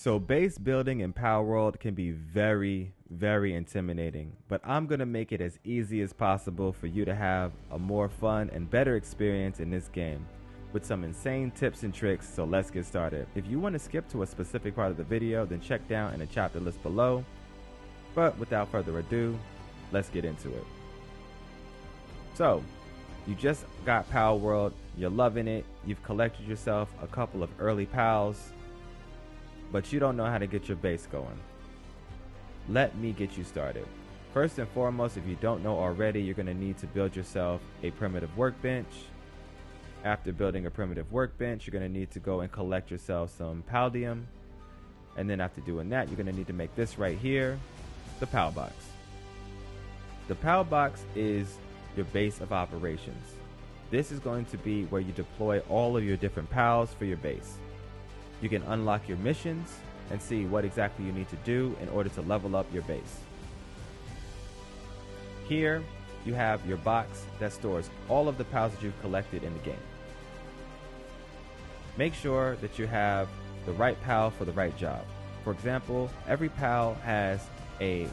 So base building in Palworld can be very, very intimidating, but I'm going to make it as easy as possible for you to have a more fun and better experience in this game with some insane tips and tricks, so let's get started. If you want to skip to a specific part of the video, then check down in the chapter list below, but without further ado, let's get into it. So, you just got Palworld, you're loving it, you've collected yourself a couple of early pals, but you don't know how to get your base going. Let me get you started. First and foremost, if you don't know already, you're going to need to build yourself a primitive workbench. After building a primitive workbench, you're going to need to go and collect yourself some paldium. And then after doing that, you're going to need to make this right here, the pal box. The pal box is your base of operations. This is going to be where you deploy all of your different pals for your base. You can unlock your missions and see what exactly you need to do in order to level up your base. Here, you have your box that stores all of the pals that you've collected in the game. Make sure that you have the right pal for the right job. For example, every pal has a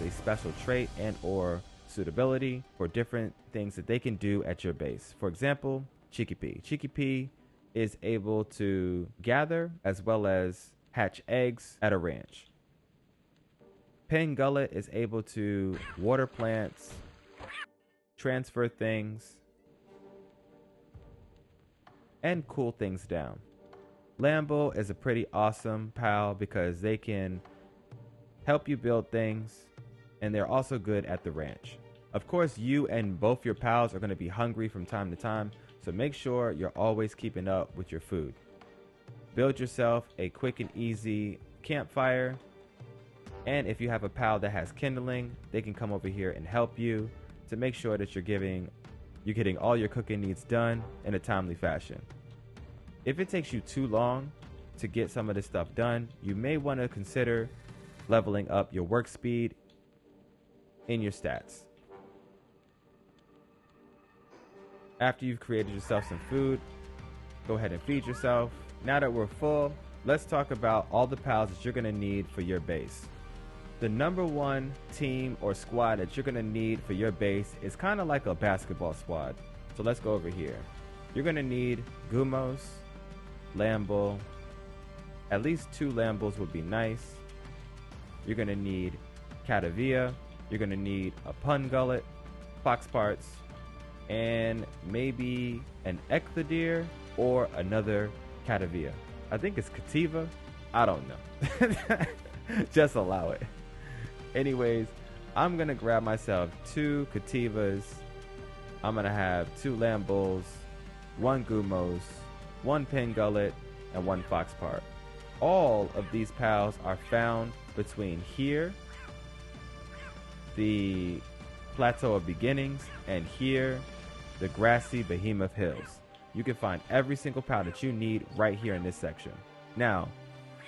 special trait and or suitability for different things that they can do at your base. For example, Cheeky P. Cheeky P is able to gather as well as hatch eggs at a ranch. Pen Gullet is able to water plants, transfer things, and cool things down. Lambo is a pretty awesome pal because they can help you build things, and they're also good at the ranch. Of course, you and both your pals are going to be hungry from time to time, so make sure you're always keeping up with your food. Build yourself a quick and easy campfire, and if you have a pal that has kindling, they can come over here and help you to make sure that you're getting all your cooking needs done in a timely fashion. If it takes you too long to get some of this stuff done, you may want to consider leveling up your work speed in your stats. After you've created yourself some food, go ahead and feed yourself. Now that we're full, let's talk about all the pals that you're going to need for your base. The number one team or squad that you're going to need for your base is kind of like a basketball squad. So let's go over here. You're going to need Gumos, Lambo. At least 2 Lambos would be nice. You're going to need Catavia. You're going to need a Pun Gullet, Fox Parts, and maybe an Ecladeer or another Catavia. I think it's Cativa. I don't know. Just allow it. Anyways, I'm going to grab myself 2 Cativas. I'm going to have 2 Lambos, 1 Gumos, 1 Pen Gullet, and 1 Fox Part. All of these pals are found between here, the Plateau of Beginnings, and here, the grassy Behemoth Hills. You can find every single pal that you need right here in this section. Now,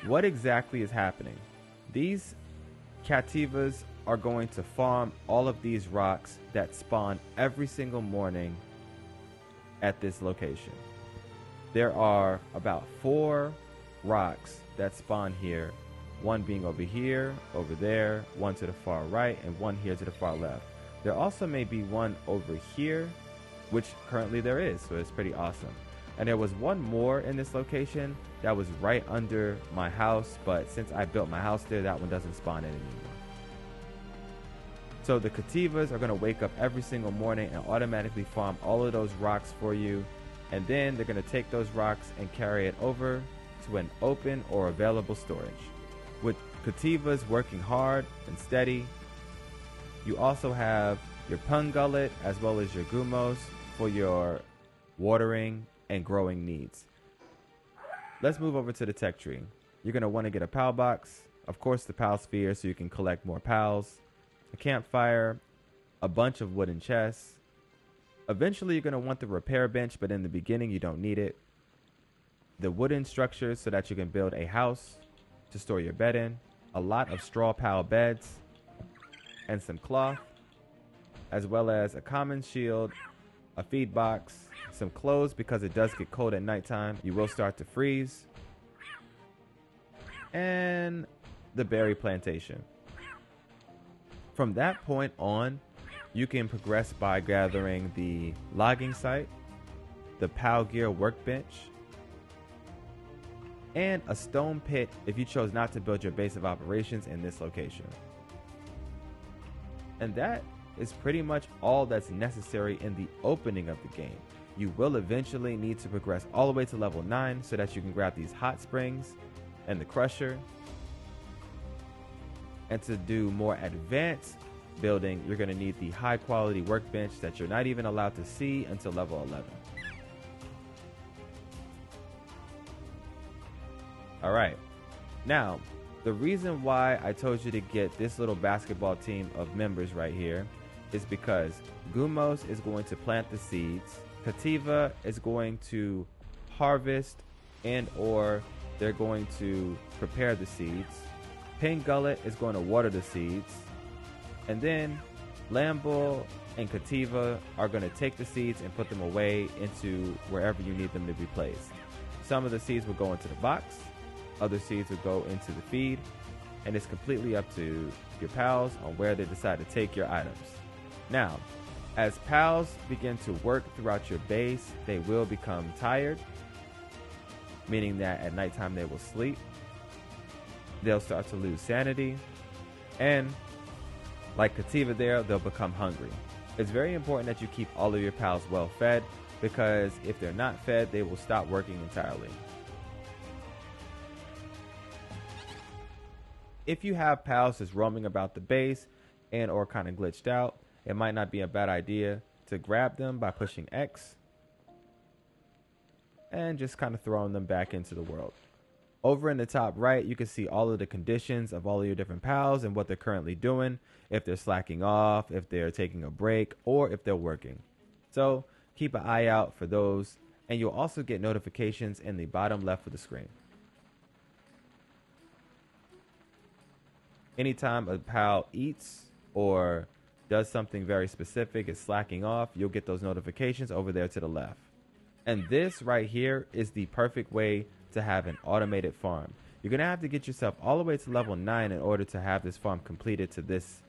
what exactly is happening? These Cativas are going to farm all of these rocks that spawn every single morning at this location. There are about 4 rocks that spawn here, one being over here, over there, one to the far right, and one here to the far left. There also may be one over here, which currently there is, so it's pretty awesome. And there was one more in this location that was right under my house, but since I built my house there, that one doesn't spawn in anymore. So the Cativas are going to wake up every single morning and automatically farm all of those rocks for you, and then they're going to take those rocks and carry it over to an open or available storage. With Cativas working hard and steady, you also have your Pun Gullet as well as your Gumos for your watering and growing needs. Let's move over to the tech tree. You're going to want to get a pal box, of course the pal sphere so you can collect more pals, a campfire, a bunch of wooden chests. Eventually you're going to want the repair bench, but in the beginning you don't need it. The wooden structures so that you can build a house to store your bed in, a lot of straw pal beds, and some cloth, as well as a common shield, a feed box, some clothes because it does get cold at nighttime. You will start to freeze. and the berry plantation. From that point on, you can progress by gathering the logging site, the PAL gear workbench, and a stone pit if you chose not to build your base of operations in this location. And that is pretty much all that's necessary in the opening of the game. You will eventually need to progress all the way to level 9 so that you can grab these hot springs and the crusher. And to do more advanced building, you're going to need the high quality workbench that you're not even allowed to see until level 11. All right, now the reason why I told you to get this little basketball team of members right here is because Gumos is going to plant the seeds, Kativa is going to harvest and or they're going to prepare the seeds, Pin Gullet is going to water the seeds, and then Lamble and Kativa are going to take the seeds and put them away into wherever you need them to be placed. Some of the seeds will go into the box, other seeds will go into the feed, and it's completely up to your pals on where they decide to take your items. Now, as pals begin to work throughout your base, they will become tired, meaning that at nighttime they will sleep. They'll start to lose sanity, and like Kativa there, they'll become hungry. It's very important that you keep all of your pals well fed, because if they're not fed, they will stop working entirely. If you have pals just roaming about the base and or kind of glitched out, it might not be a bad idea to grab them by pushing X and just kind of throwing them back into the world. Over in the top right, you can see all of the conditions of all of your different pals and what they're currently doing, if they're slacking off, if they're taking a break, or if they're working. So keep an eye out for those, and you'll also get notifications in the bottom left of the screen. Anytime a pal eats or does something very specific, is slacking off, you'll get those notifications over there to the left. And this right here is the perfect way to have an automated farm. You're going to have to get yourself all the way to level 9 in order to have this farm completed to this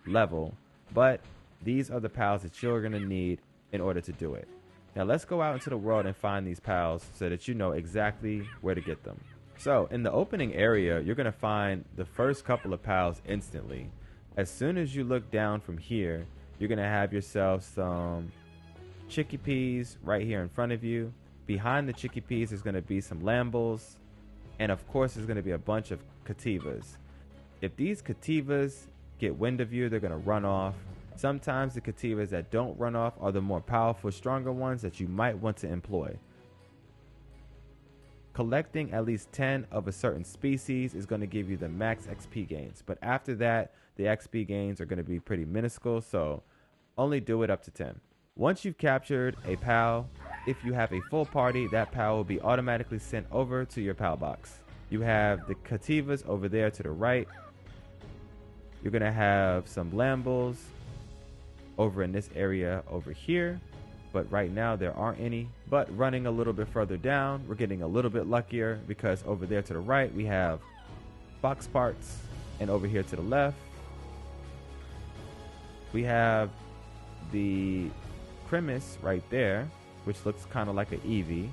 level. But these are the pals that you're going to need in order to do it. Now let's go out into the world and find these pals so that you know exactly where to get them. So in the opening area, you're going to find the first couple of pals instantly. As soon as you look down from here, you're going to have yourself some chickpeas right here in front of you. Behind the chickpeas is going to be some lambles, and of course there's going to be a bunch of Kativas. If these Kativas get wind of you, they're going to run off. Sometimes the Kativas that don't run off are the more powerful, stronger ones that you might want to employ. Collecting at least 10 of a certain species is going to give you the max XP gains, but after that the XP gains are going to be pretty minuscule, so only do it up to 10. Once you've captured a pal, if you have a full party, that pal will be automatically sent over to your pal box. You have the Kativas over there to the right. You're going to have some Lambles over in this area over here, but right now there aren't any. But running a little bit further down, we're getting a little bit luckier, because over there to the right we have Fox parts, and over here to the left we have the Cremis right there, which looks kind of like an Eevee.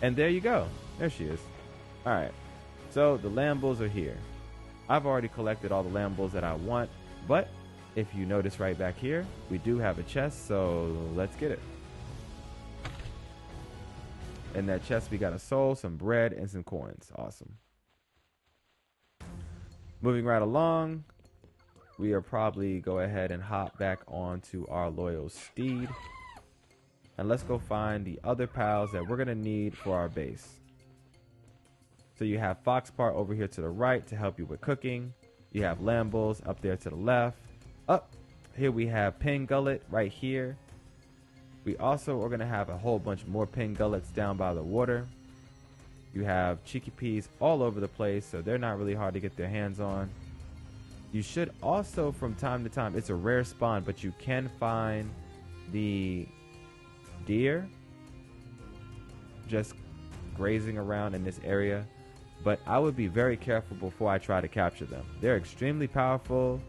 And there you go. There she is. Alright, so the Lambles are here. I've already collected all the Lambles that I want, but if you notice right back here, we do have a chest, so let's get it. In that chest we got a soul, some bread, and some coins. Awesome. Moving right along, we are probably go ahead and hop back onto our loyal steed. And let's go find the other pals that we're going to need for our base. So you have Foxpart over here to the right to help you with cooking. You have Lambles up there to the left. Up here we have Pin Gullet right here. We also are going to have a whole bunch more Pin Gullets down by the water. You have chickpeas all over the place, so they're not really hard to get their hands on. You should also, from time to time, it's a rare spawn, but you can find the deer just grazing around in this area. but I would be very careful before I try to capture them. They're extremely powerful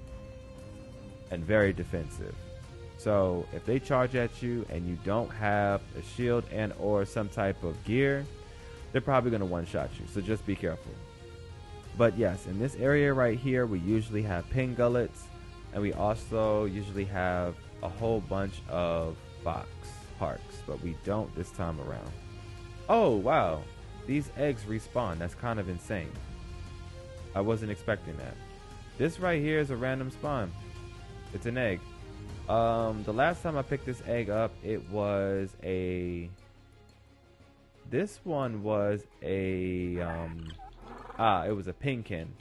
and very defensive. So if they charge at you and you don't have a shield and or some type of gear, they're probably going to one-shot you. So just be careful. But yes, in this area right here, we usually have pin gullets, and we also usually have a whole bunch of fox parks, but we don't this time around. Oh, wow. These eggs respawn. That's kind of insane. I wasn't expecting that. This right here is a random spawn. It's an egg. The last time I picked this egg up, it was a... This one was a... it was a pinkin.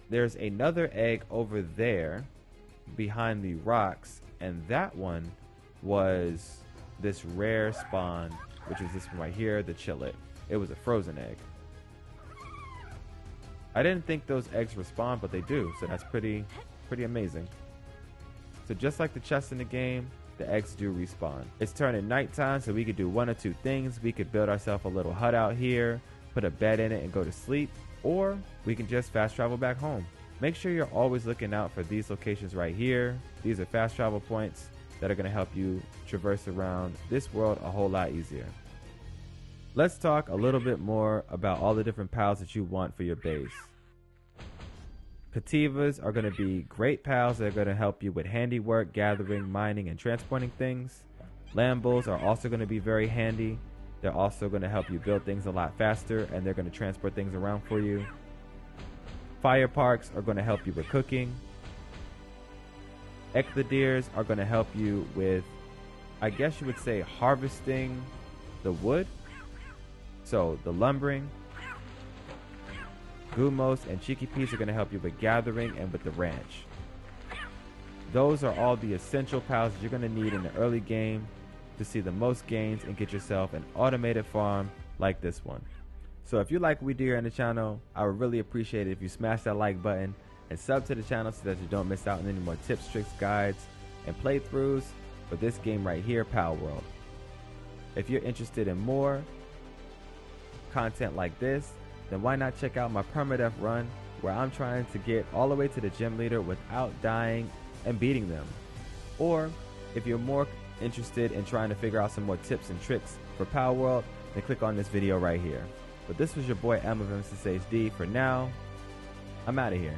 There's another egg over there behind the rocks, and that one was this rare spawn, which is this one right here, the chillet. It was a frozen egg. I didn't think those eggs respawn, but they do, so that's pretty amazing. So just like the chests in the game, the eggs do respawn. It's turning nighttime, so we could do one or two things. We could build ourselves a little hut out here, put a bed in it and go to sleep, or we can just fast travel back home. Make sure you're always looking out for these locations right here. These are fast travel points that are going to help you traverse around this world a whole lot easier. Let's talk a little bit more about all the different pals that you want for your base. Cativas are going to be great pals that are going to help you with handiwork, gathering, mining, and transporting things. Lambos are also going to be very handy. They're also going to help you build things a lot faster, and they're going to transport things around for you. Fire parks are going to help you with cooking. Ecladiers are going to help you with, I guess you would say, harvesting the wood. So the lumbering. Gumos and Chiquipis are going to help you with gathering and with the ranch. Those are all the essential pals that you're going to need in the early game to see the most gains and get yourself an automated farm like this one. So if you like what we do here on the channel, I would really appreciate it if you smash that like button and sub to the channel so that you don't miss out on any more tips, tricks, guides, and playthroughs for this game right here, Palworld. If you're interested in more content like this, then why not check out my permadeath run where I'm trying to get all the way to the gym leader without dying and beating them. Or if you're more interested in trying to figure out some more tips and tricks for Palworld, then click on this video right here. But this was your boy M of MCSHD. For now, I'm out of here.